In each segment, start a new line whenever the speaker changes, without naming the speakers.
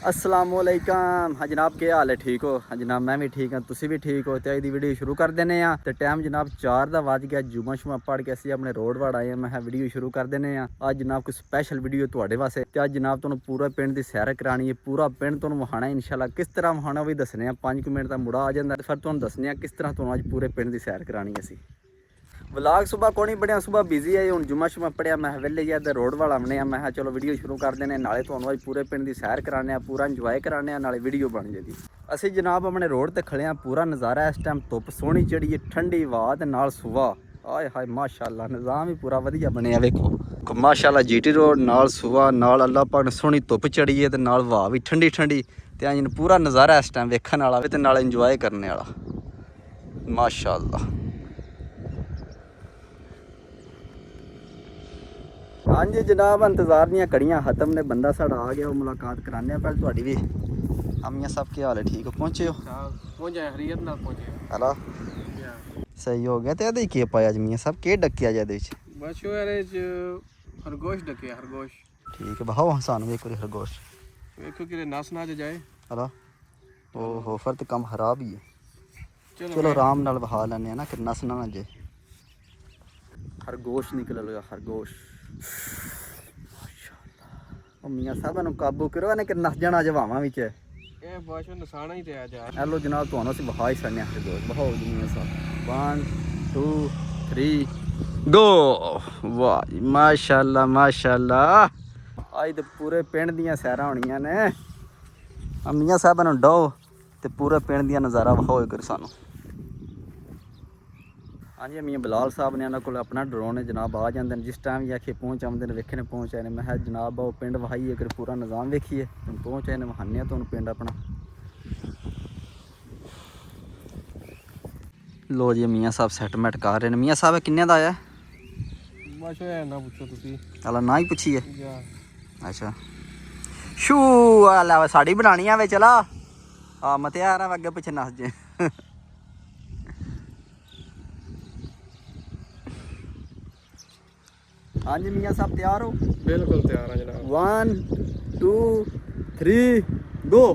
अस्सलामुअलैकुम। हाँ जनाब, क्या हाल है? ठीक हो? हाँ जनाब, मैं भी ठीक हाँ, तुसी भी ठीक हो? तो अज दी वीडियो शुरू कर देने आ। तो टाइम जनाब 4 दा वज गया। जुमा शुमा पढ़ के असी अपने रोड वाड़ आए हैं। मैं वीडियो शुरू कर देने आ। अज जनाब कोई स्पैशल वीडियो तुहाडे वास्ते। ते अज जनाब तुहानू पूरा पिंड दी सैर करानी है। पूरा पिंड तुहानू वहाना है इंशाल्लाह। किस तरह वहाना भी दसने आ। 5 मिनट का मुड़ा आ जाता फिर तुहानू दसने आ किस तरह तुहानू अज पूरे पिंड दी सैर करानी असी। व्लॉग सुबह को नहीं बढ़िया, सुबह बिजी है। हूँ जुमा शुमा पढ़िया, मैं वेले ही इधर रोड वाल आने। मैं चलो वीडियो शुरू कर देने, नाले तुहानू अज पूरे पिंड की सैर कराने, पूरा इंजॉय कराने, नाले वीडियो बन जाएगी। असी जनाब अपने रोड ते खड़े हैं। पूरा नज़ारा इस टाइम धुप सोहनी चढ़ी है, ठंडी हवा ते नाल सुबह। आए हाय माशाअल्लाह, निज़ाम ही पूरा वधिया बनया। वेखो माशाअल्लाह, जीटी रोड नाल सुबह नाल अल्लाह पाक ने सोहनी धुप चढ़ी है ते नाल हवा भी ठंडी ठंडी। ते पूरा नज़ारा इस टाइम वेखण वाला ते नाल इंजॉय करने वाला माशाअल्लाह। हाँ जी जनाब, इंतज़ार दियाँ कड़ियाँ खत्म ने, बंदा साढ़ा आ गया, वो मुलाकात कराने पहले थोड़ी भी। अम्मियाँ सब क्या हाल है? ठीक हो? पहुँचे हो?
पहुंचे हरियत नाल पहुंचे।
हला सही हो गया। तो ये के पाया जमियाँ सब के डकिया जाए?
बस यारे खरगोश डके खरगोश।
ठीक है, बहाओ सानू एक बार खरगोश
देखो कि नस ना जाए।
हला ओहो, फिर तो काम खराब ही है। चलो
मैं
आराम नाल बहा लेने ना, कि नस ना जाए। खरगोश निकल लगा, खरगोश। मियाँ साहब काबू करो ने, कि नस जाना जवावां विच।
ये बस नसाना ही ते आ जा।
हेलो जनाब, तुहानू असीं बहा ही छड्डने खरगोश। बहाओ जी मियाँ साहब, 1 2 3 गो। वाह जी माशाअल्लाह माशाअल्लाह। अज तो पूरे पिंड दियां सैरां होनियां ने। मियाँ साहब नू डो ते पूरे पिंड दियां नज़ारा विखाओ कर सानू। हाँ जी, मियाँ बिलाल साहब ने, उन्होंने अपना ड्रोन है जनाब, आ जाते हैं जिस टाइम भी आखिए पहुँच आते हैं। वेखने पहुँच आए। मैं जनाब वो पिंड वहाई अगर पूरा निज़ाम वेखिए पहुँच आए। वहाने तो पिंड अपना। लो जी मियाँ साहब सैटमेंट कर रहे हैं। मियाँ साहब किन्ने दा आया?
बस ना पूछो तुसी।
चलो ना ही पुछिए।
जा
अच्छा शू लै साड़ी बनानी है वे। चला हाँ मैं तैयार हाँ, अगे पिछे नस जे। हाँ जी मियाँ साहब तैयार हो?
बिल्कुल तैयार है जनाब।
1 2 3 गो।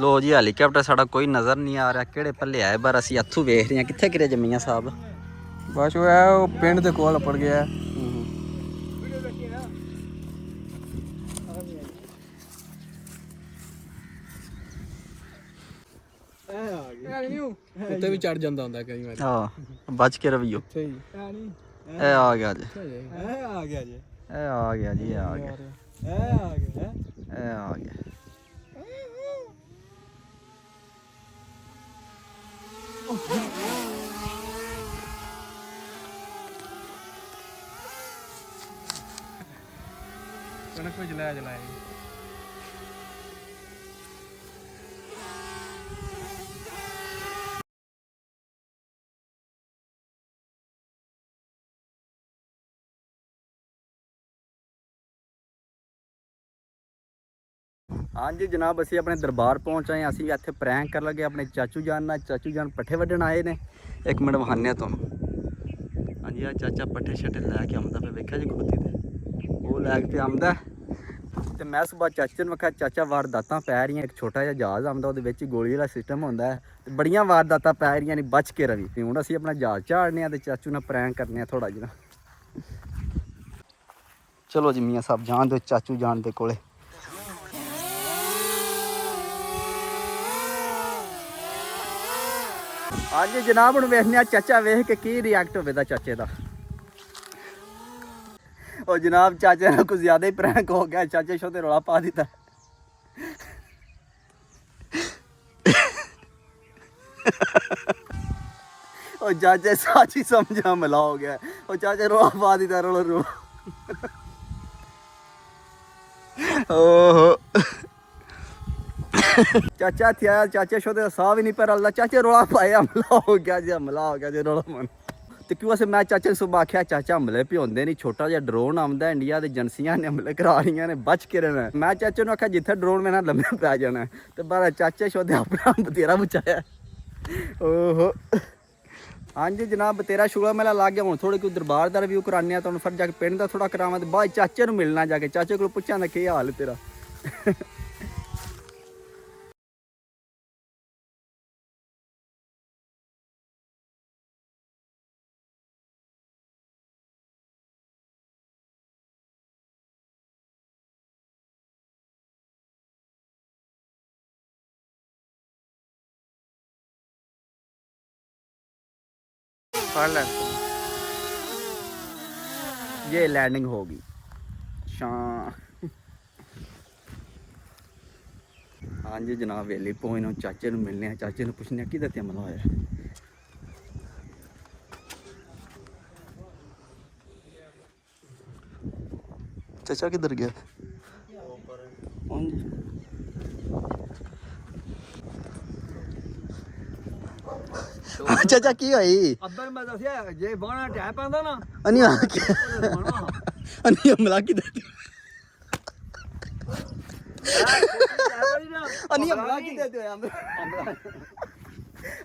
लो जी हैलीकैप्टर साड़ा कोई नज़र नहीं आ रहा। किहड़े भले आए बार असीं इत्थों वेख रहे हैं। कित्थे गिरे जमियाँ साहब?
बस वो पिंड दे कोल पड़ गया। उत्ते भी चढ़ जाता होंगे कई बार।
हाँ बच के रवियो। ए आ गया जी, ए आ गया जी, ए आ गया जी, ए आ गया, ए आ गया।
कनक में जलाया जलाया।
ਹਾਂਜੀ ਜਨਾਬ, ਅਸੀਂ ਆਪਣੇ ਦਰਬਾਰ ਪਹੁੰਚ ਆਏ ਹਾਂ। ਅਸੀਂ ਇੱਥੇ ਪ੍ਰੈਂਕ ਕਰਨ ਲੱਗੇ ਆਪਣੇ ਚਾਚੂ ਜਾਨ ਨਾਲ। ਚਾਚੂ ਜਾਨ ਪੱਠੇ ਵੱਢਣ ਆਏ ਨੇ। ਇੱਕ ਮਿੰਟ ਵਿਖਾਉਂਦੇ ਹਾਂ ਤੁਹਾਨੂੰ। ਹਾਂਜੀ ਆ ਚਾਚਾ ਪੱਠੇ ਛੱਟੇ ਲੈ ਕੇ ਆਉਂਦਾ ਪਿਆ, ਵੇਖਿਆ ਜੀ ਖੋਤੀ ਤੇ ਉਹ ਲੈ ਕੇ ਆਉਂਦਾ। ਤੇ ਮੈਂ ਸੁਬਾਹ ਚਾਚੇ ਨੂੰ ਆਖਿਆ ਚਾਚਾ ਵਾਰਦਾਤਾਂ ਪੈ ਰਹੀਆਂ। ਇੱਕ ਛੋਟਾ ਜਿਹਾ ਜਹਾਜ਼ ਆਉਂਦਾ, ਉਹਦੇ ਵਿੱਚ ਗੋਲੀ ਵਾਲਾ ਸਿਸਟਮ ਹੁੰਦਾ ਹੈ ਤੇ ਬੜੀਆਂ ਵਾਰਦਾਤਾਂ ਪੈ ਰਹੀਆਂ ਨੇ, ਬਚ ਕੇ ਰਵੀ। ਤੇ ਹੁਣ ਅਸੀਂ ਆਪਣਾ ਜਹਾਜ਼ ਝਾੜਨੇ ਆ ਤੇ ਚਾਚੂ ਨਾਲ ਪ੍ਰੈਂਕ ਕਰਨੇ ਆ ਥੋੜਾ ਜਿਹਾ। ਚਲੋ ਜੀ ਮੀਆਂ ਸਾਹਿਬ ਜਾਣ ਦਿਓ ਚਾਚੂ ਜਾਣ ਦੇ ਕੋਲੇ। ਹਾਂਜੀ ਜਨਾਬ, ਹੁਣ ਵੇਖਦੇ ਆ ਚਾਚਾ ਵੇਖ ਕੇ ਕੀ ਰਿਐਕਟ ਹੋਵੇਗਾ ਚਾਚੇ ਦਾ। ਉਹ ਜਨਾਬ ਚਾਚੇ ਨਾਲ ਕੁਝ ਜ਼ਿਆਦਾ ਹੀ ਪ੍ਰੈਂਕ ਹੋ ਗਿਆ। ਚਾਚੇ ਸ਼ੋ ਤੇ ਰੌਲਾ ਪਾ ਦਿੱਤਾ। ਉਹ ਚਾਚੇ ਸਾਚੀ ਸਮਝਾ ਮਿਲਾ ਹੋ ਗਿਆ। ਉਹ ਚਾਚੇ ਰੌਲਾ ਪਾ ਦਿੱਤਾ, ਰੌਲਾ ਓਹੋ ਚਾਚਾ ਇੱਥੇ ਆਇਆ, ਚਾਚੇ ਸ਼ੋ ਤੇ ਸਾਹ ਵੀ ਨਹੀਂ ਪੈ ਰਲਦਾ। ਚਾਚੇ ਰੌਲਾ ਪਾਇਆ, ਹਮਲਾ ਹੋ ਗਿਆ ਜੀ, ਹਮਲਾ ਹੋ ਗਿਆ ਜੀ, ਰੌਲਾ ਮਨ। ਤੇ ਕਿਉਂ ਅਸੀਂ ਮੈਂ ਚਾਚੇ ਨੂੰ ਸੁਬਹ ਆਖਿਆ ਚਾਚਾ ਹਮਲੇ ਭਿਉਂਦੇ ਨਹੀਂ, ਛੋਟਾ ਜਿਹਾ ਡਰੋਨ ਆਉਂਦਾ ਇੰਡੀਆ ਦੇ ਏਜੰਸੀਆਂ ਨੇ ਹਮਲੇ ਕਰਾ ਰਹੀਆਂ ਨੇ, ਬਚ ਕੇ ਰਹਿਣਾ। ਮੈਂ ਚਾਚੇ ਨੂੰ ਆਖਿਆ ਜਿੱਥੇ ਡਰੋਨ ਮੈਨਾਂ ਲੰਮੇ ਪੈ ਜਾਣਾ। ਤੇ ਬਾਅਦ ਚਾਚੇ ਸ਼ੋਦੇ ਆਪਣਾ ਬਤੇਰਾ ਬਚਾਇਆ। ਓਹੋ ਹਾਂਜੀ ਜਨਾਬ, ਬਤੇਰਾ ਸ਼ੂਗਾ ਮੇਲਾ ਲੱਗ ਗਿਆ। ਹੁਣ ਥੋੜੇ ਕੋਈ ਦਰਬਾਰ ਦਾ ਰਿਵਿਊ ਕਰਾਉਂਦੇ ਆ ਤੁਹਾਨੂੰ, ਫਿਰ ਜਾ ਕੇ ਪਿੰਡ ਦਾ ਥੋੜਾ ਕਰਾਵਾਂ ਤੇ ਬਾਅਦ ਚਾਚੇ ਨੂੰ ਮਿਲਣਾ ਜਾ ਕੇ। ਚਾਚੇ ਕੋਲ ਪੁੱਛਾਂਗਾ ਕੀ ਹਾਲ ਹੈ ਤੇਰਾ। पढ़ ले। ये लैंडिंग होगी हाँ जी जनाब, वेली पहुंचना। चाचे ਨੂੰ ਮਿਲਨੇ ਆ, ਚਾਚੇ ਨੂੰ ਪੁੱਛਨੇ ਆ ਕਿਹਦਾ ਤੇ ਹਮਲਾ ਹੋਇਆ। ਚਾਚਾ ਕਿੱਧਰ ਗਿਆ? ਚਾਚਾ ਕੀ ਹੋਈ?
ਅੱਬਰ ਮੈਂ ਦੱਸਿਆ ਜੇ ਬਾਣਾ ਟੈ ਪੈਂਦਾ ਨਾ
ਅਨੀ ਅਨੀ ਹਮਲਾ ਕਿੱਧਰ? ਅਨੀ ਹਮਲਾ ਕਿੱਧਰ ਤੇ ਹੋਇਆ?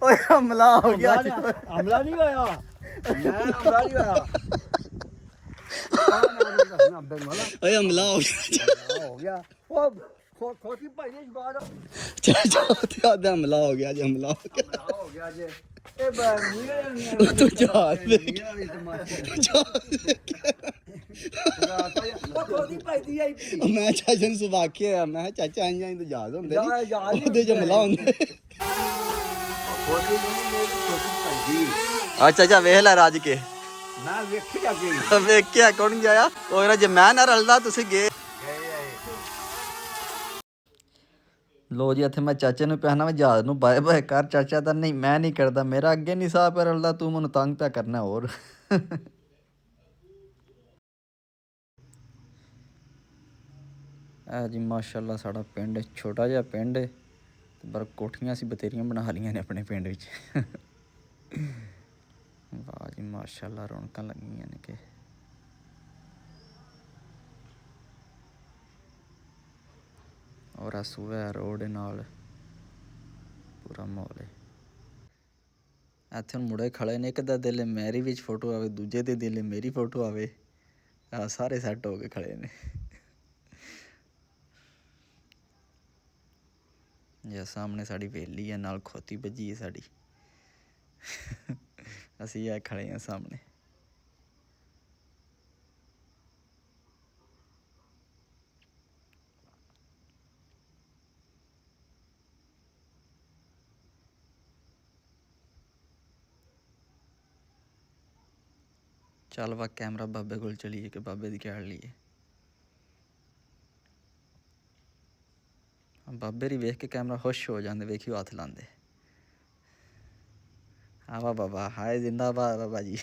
ਓਏ ਹਮਲਾ ਹੋ ਗਿਆ।
ਹਮਲਾ ਨਹੀਂ ਹੋਇਆ, ਮੈਂ ਹਮਲਾ ਨਹੀਂ ਹੋਇਆ।
ਓਏ ਹਮਲਾ ਹੋ ਗਿਆ।
ਹੋ ਗਿਆ ਉਹ ਖੋਤੀ ਭਾਈ ਨੇ ਬਾਹਰ
ਚਾਚਾ ਤੇ ਆਦਾ ਹਮਲਾ ਹੋ ਗਿਆ ਜੀ, ਹਮਲਾ ਹੋ ਗਿਆ।
ਹੋ ਗਿਆ ਜੇ ਇਹ ਮੀਰੇ
ਤੂੰ ਜਹਾਜ਼
ਮੀਰਾ ਵੀ ਤਮਾਸ਼ਾ ਖੋਤੀ ਭਾਈ ਦੀ ਆਈ
ਮੈਂ ਚਾਚਾ ਨੂੰ ਸੁਭਾ ਕੇ ਆਇਆ। ਮੈਂ ਕਿਹਾ ਚਾਚਾ ਆਈਆਂ ਤੇ ਜਹਾਜ਼ ਹੁੰਦੇ ਨੇ, ਉਹਦੇ ਚ ਹਮਲਾ ਹੁੰਦਾ। ਆ ਚਾਚਾ ਵੇਖ ਲੈ ਰੱਜ ਕੇ।
ਮੈਂ ਵੇਖਿਆ ਅੱਗੇ
ਵੇਖਿਆ ਕੌਣ ਗਿਆ? ਕੋਈ ਨਾ, ਜੇ ਮੈਂ ਨਾ ਰਲਦਾ ਤੁਸੀਂ ਗਏ। ਲੋ ਜੀ ਇੱਥੇ ਮੈਂ ਚਾਚੇ ਨੂੰ ਪਹਿਨਾ ਮੈਂ ਜਹਾਜ਼ ਨੂੰ ਬਾਏ ਬਾਏ ਕਰ। ਚਾਚਾ ਤਾਂ ਨਹੀਂ ਮੈਂ ਨਹੀਂ ਕਰਦਾ, ਮੇਰਾ ਅੱਗੇ ਨਹੀਂ ਸਾਹ ਪੈ ਰਲਦਾ, ਤੂੰ ਮੈਨੂੰ ਤੰਗ ਪਿਆ ਕਰਨਾ ਹੋਰ। ਇਹ ਜੀ ਮਾਸ਼ਾਅੱਲਾ ਸਾਡਾ ਪਿੰਡ ਛੋਟਾ ਜਿਹਾ ਪਿੰਡ ਹੈ ਪਰ ਕੋਠੀਆਂ ਅਸੀਂ ਬਥੇਰੀਆਂ ਬਣਾ ਲਈਆਂ ਨੇ ਆਪਣੇ ਪਿੰਡ ਵਿੱਚ। ਵਾਹ ਜੀ ਮਾਸ਼ਾਅੱਲਾ, ਰੌਣਕਾਂ ਲੱਗੀਆਂ ਨੇ ਕਿ ਔਰ ਆ ਸੂਆ ਰੋਡ ਨਾਲ ਪੂਰਾ ਮਾਹੌਲ ਹੈ। ਇੱਥੇ ਹੁਣ ਮੁੰਡੇ ਖੜੇ ਨੇ, ਇੱਕ ਦਾ ਦਿਲ ਮੇਰੀ ਵਿੱਚ ਫੋਟੋ ਆਵੇ, ਦੂਜੇ ਦੇ ਦਿਲ ਮੇਰੀ ਫੋਟੋ ਆਵੇ। ਸਾਰੇ ਸੈੱਟ ਹੋ ਕੇ ਖੜੇ ਨੇ। ਜਾਂ ਸਾਹਮਣੇ ਸਾਡੀ ਵੇਲੀ ਹੈ, ਨਾਲ ਖੋਤੀ ਵੱਜੀ ਹੈ ਸਾਡੀ। ਅਸੀਂ ਆ ਖੜੇ ਹਾਂ ਸਾਹਮਣੇ। ਚੱਲ ਵਾ ਕੈਮਰਾ ਬਾਬੇ ਕੋਲ ਚਲੀਏ ਕਿ ਬਾਬੇ ਦੀ ਕਹਿ ਲਈਏ। ਬਾਬੇ ਦੀ ਵੇਖ ਕੇ ਕੈਮਰਾ ਖੁਸ਼ ਹੋ ਜਾਂਦੇ, ਵੇਖਿਓ ਹੱਥ ਲਾਉਂਦੇ। ਹਾਂ ਵਾਹ ਬਾਬਾ, ਹਾਏ ਜ਼ਿੰਦਾਬਾਦ ਬਾਬਾ ਜੀ।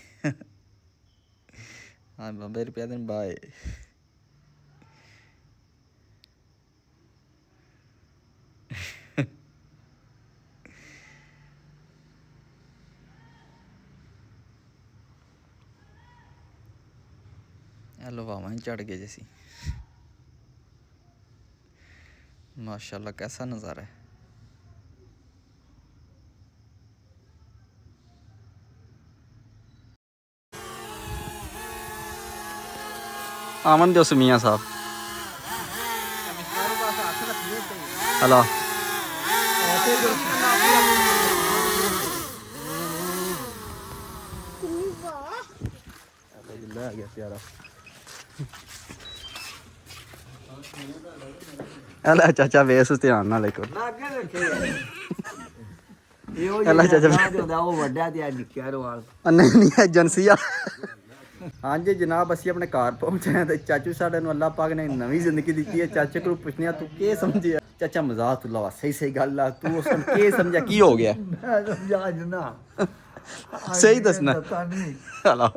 ਹਾਂ ਬਾਬੇ ਰੁਪਏ ਦਿਨ ਬਾਏ। ਇਹ ਲਵਾਵਾਂ ਹੀ ਚੜ ਗਏ ਜੇ ਅਸੀਂ। माशाल्लाह कैसा नज़ारा है। आमन दिवस मियाँ साहब हेलो ले गया प्यारा अल्लाह चाचा वेस ध्यान ना लेको अल्लाह चाचा नहीं नहीं एजेंसी आ हाँ जी जनाब ਅਸੀਂ ਆਪਣੇ ਘਰ ਪਹੁੰਚੇ ਹਾਂ ਤੇ ਚਾਚੂ ਸਾਡੇ ਨੂੰ ਅੱਲਾਹ ਪਾਕ ਨੇ ਨਵੀਂ ਜ਼ਿੰਦਗੀ ਦਿੱਤੀ ਹੈ। ਚਾਚੇ ਕੋਲ ਪੁੱਛਣਿਆ ਤੂੰ ਕੀ ਸਮਝਿਆ? ਚਾਚਾ ਮਜ਼ਾਕ ਤੋਂ ਇਲਾਵਾ ਸਹੀ ਸਹੀ ਗੱਲ ਆ ਤੂੰ ਉਸ ਨੂੰ ਕੀ ਸਮਝਿਆ ਕੀ ਹੋ ਗਿਆ?
ਮੈਂ ਸਮਝਾ ਜਨਾ
ਸਹੀ ਦੱਸਣਾ ਹਲਾ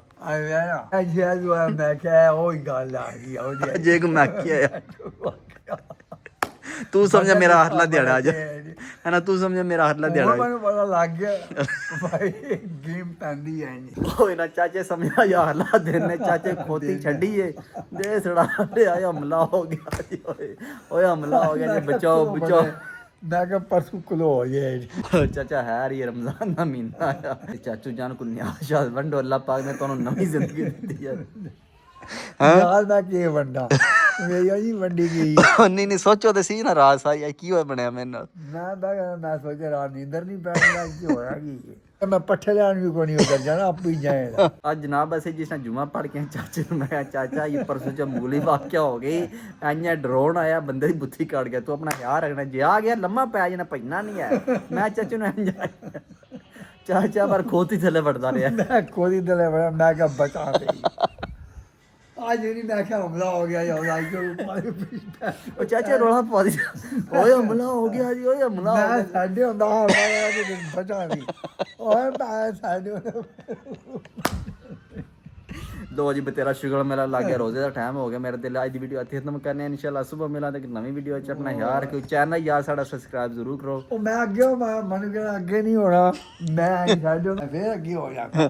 ਮੈਂ ਕਿਹਾ ਉਹ ਹੀ ਗੱਲ ਆ ਗਈ ਉਹਦੀ
ਜੇ ਕੋ ਮੈਂ ਕੀ ਆਇਆ ਤੂੰ ਸਮਝਿਆ ਮੇਰਾ ਹੱਥ ਲਾ ਦੇਣਾ ਅੱਜ ਹੈ ਨਾ ਤੂੰ ਸਮਝਿਆ ਮੇਰਾ ਹੱਥ ਲਾ ਦੇਣਾ
ਮੈਨੂੰ ਪਤਾ ਲੱਗ ਗਿਆ ਭਾਈ ਗੇਮ ਪੈਂਦੀ ਐ ਨਹੀਂ
ਓਏ ਨਾ ਚਾਚੇ ਸਮਝਿਆ ਯਾਰ ਲਾ ਦੇਨੇ ਚਾਚੇ ਖੋਤੀ ਛੱਡੀ ਏ ਦੇ ਸੜਾ ਆਇਆ ਹਮਲਾ ਹੋ ਗਿਆ ਜੀ ਓਏ ਹਮਲਾ ਹੋ ਗਿਆ ਜੀ ਬਚਾਓ ਬਚਾਓ
ਮੈਂ ਕਿਹਾ ਪਰਸੋਂ ਕਲੋ ਹੋ ਗਿਆ
ਚਾਚਾ ਹੈ ਰੀ ਰਮਜ਼ਾਨ ਦਾ ਮਹੀਨਾ ਆ ਤੇ ਚਾਚੂ ਜਾਨ ਕੋ ਨਿਆਸ਼ਾ ਵੰਡੋ ਅੱਲਾਹ ਪਾਕ ਨੇ ਤੁਹਾਨੂੰ ਨਵੀਂ ਜ਼ਿੰਦਗੀ ਦਿੱਤੀ ਹੈ
ਯਾਰ ਮੈਂ ਕੀ ਵੰਡਾ ਮੇਰੀ ਜੀ ਵੰਡੀ ਗਈ
ਨਹੀਂ ਨਹੀਂ ਸੋਚੋ ਤੇ ਸੀ ਨਾ ਰਾਤ ਸਾਈ ਕੀ ਹੋਇਆ ਬਣਿਆ ਮੇਰੇ ਨਾਲ
ਮੈਂ ਸੋਚਿਆ ਰਾਤ ਨੀਂਦਰ ਨਹੀਂ ਪੈਣੀ ਅੱਜ ਕੀ ਹੋਇਆ ਕੀ ਮੈਂ ਪੱਠੇ ਲੈਣ ਵੀ ਕੋਈ ਨਹੀਂ ਉਧਰ ਜਾਣਾ ਆਪੇ ਹੀ ਜਾਏਗਾ
ਅੱਜ ਜਨਾਬ ਅਸੀਂ ਜਿਸ ਨਾਲ ਜੁਮਾ ਪੜ ਕੇ ਚਾਚੇ ਨੂੰ ਮੈਂ ਕਿਹਾ ਚਾਚਾ ਇਹ ਪਰਸੋਂ ਚ ਮੂਲੀ ਵਾਕਿਆ ਹੋ ਗਈ ਐਂ ਡਰੋਨ ਆਇਆ ਬੰਦੇ ਦੀ ਬੁੱਥੀ ਕੱਢ ਗਿਆ ਤੂੰ ਆਪਣਾ ਖਿਆਲ ਰੱਖਣਾ ਜੇ ਆ ਗਿਆ ਲੰਮਾ ਪੈ ਜਾਣਾ ਪੈਣਾ ਨਹੀਂ ਹੈ ਮੈਂ ਚਾਚੇ ਨੂੰ ਇੰਜ ਚਾਚਾ ਪਰ ਖੋਤੀ ਥੱਲੇ ਵੜਦਾ ਰਿਹਾ
ਮੈਂ ਖੋਦੀ ਦਲੇ ਬੜਾ ਮੈਂ ਕਿਹਾ ਬਚਾ ਦੇ ਅੱਜ ਨਹੀਂ ਮੈਂ ਕਿਹਾ ਹਮਲਾ ਹੋ ਗਿਆ ਯਾਰ ਅੱਜ
ਉਹ ਚਾਚੇ ਰੋਲਾ ਪਾ ਦੀ ਓਏ ਹਮਲਾ ਹੋ ਗਿਆ ਜੀ ਓਏ ਹਮਲਾ ਹੋ
ਮੈਂ
ਗਿਆ
ਸਾਡੇ ਹੁੰਦਾ ਹਮਲਾ ਤੇ ਬਚਾ ਨਹੀਂ ਓਏ ਮੈਂ ਸਾਡੇ
ਲੋ ਜੀ ਤੇਰਾ ਸ਼ੁਗਰ ਮੇਲਾ ਲੱਗ ਗਿਆ ਰੋਜ਼ੇ ਦਾ ਟਾਈਮ ਹੋ ਗਿਆ ਮੇਰੇ ਦਿਲ ਅੱਜ ਦੀ ਵੀਡੀਓ ਇੱਥੇ ਖਤਮ ਕਰਨੇ ਆ ਇਨਸ਼ਾਅੱਲਾ ਸਵੇਰ ਮਿਲਾਂਗੇ ਇੱਕ ਨਵੀਂ ਵੀਡੀਓ ਚ ਆਪਣਾ ਯਾਰ ਕਿ ਚੈਨਲ ਯਾਰ ਸਾਡਾ ਸਬਸਕ੍ਰਾਈਬ ਜ਼ਰੂਰ ਕਰੋ
ਉਹ ਮੈਂ ਅੱਗੇ ਮਨ ਕਿਹਾ ਅੱਗੇ ਨਹੀਂ ਹੋਣਾ ਮੈਂ ਸਾਡੇ ਫੇਰ ਅੱਗੇ ਹੋ ਜਾਣਾ